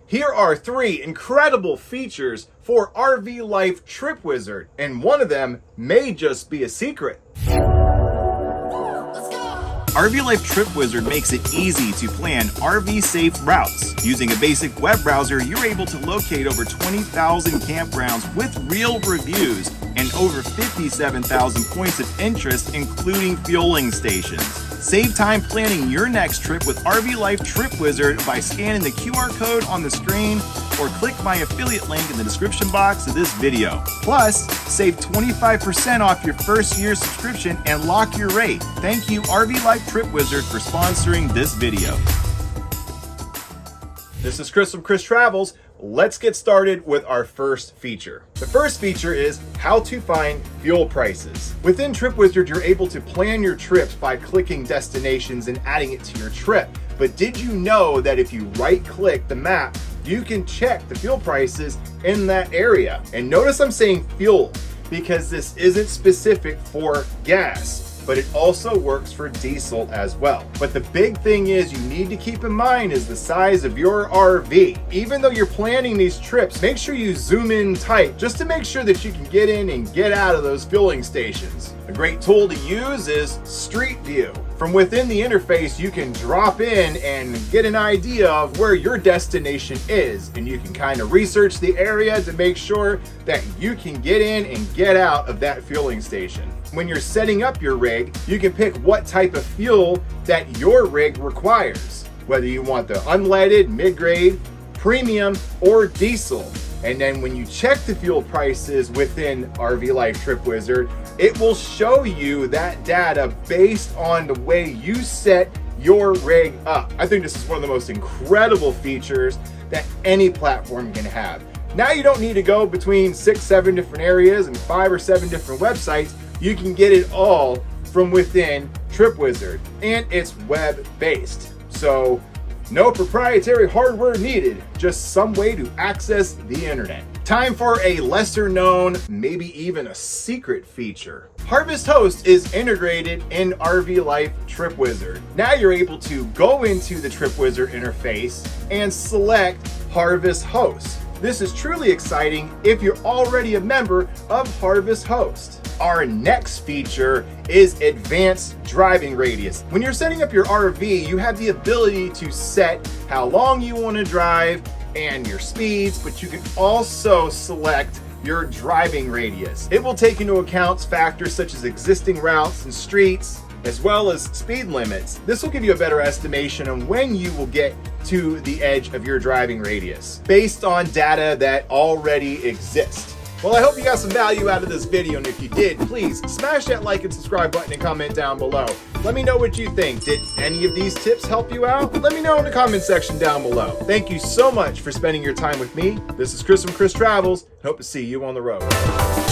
Here are 3 incredible features for RV Life Trip Wizard, and one of them may just be a secret. RV Life Trip Wizard makes it easy to plan RV-safe routes. Using a basic web browser, you're able to locate over 20,000 campgrounds with real reviews and over 57,000 points of interest, including fueling stations. Save time planning your next trip with RV Life Trip Wizard by scanning the QR code on the screen or click my affiliate link in the description box of this video. Plus, save 25% off your first year subscription and lock your rate. Thank you, RV Life Trip Wizard, for sponsoring this video. This is Chris from Chris Travels. Let's get started with our first feature. The first feature is how to find fuel prices. Within Trip Wizard, you're able to plan your trips by clicking destinations and adding it to your trip. But did you know that if you right-click the map, you can check the fuel prices in that area? And notice I'm saying fuel because this isn't specific for gas, but it also works for diesel as well. But the big thing is you need to keep in mind is the size of your RV. Even though you're planning these trips, make sure you zoom in tight just to make sure that you can get in and get out of those fueling stations. A great tool to use is Street View. From within the interface, you can drop in and get an idea of where your destination is, and you can kind of research the area to make sure that you can get in and get out of that fueling station. When you're setting up your rig, you can pick what type of fuel that your rig requires, whether you want the unleaded, mid-grade, premium, or diesel. And then when you check the fuel prices within RV Life Trip Wizard, it will show you that data based on the way you set your rig up. I think this is one of the most incredible features that any platform can have. Now you don't need to go between 6, 7 different areas and 5 or 7 different websites. You can get it all from within Trip Wizard, and it's web-based. So no proprietary hardware needed, just some way to access the internet. Time for a lesser known, maybe even a secret feature. Harvest Host is integrated in RV Life Trip Wizard. Now you're able to go into the Trip Wizard interface and select Harvest Host. This is truly exciting if you're already a member of Harvest Host. Our next feature is advanced driving radius. When you're setting up your RV, you have the ability to set how long you want to drive and your speeds, but you can also select your driving radius. It will take into account factors such as existing routes and streets, as well as speed limits. This will give you a better estimation on when you will get to the edge of your driving radius based on data that already exists. Well, I hope you got some value out of this video, and if you did, please smash that like and subscribe button and comment down below. Let me know what you think. Did any of these tips help you out? Let me know in the comment section down below. Thank you so much for spending your time with me. This is Chris from Chris Travels. Hope to see you on the road.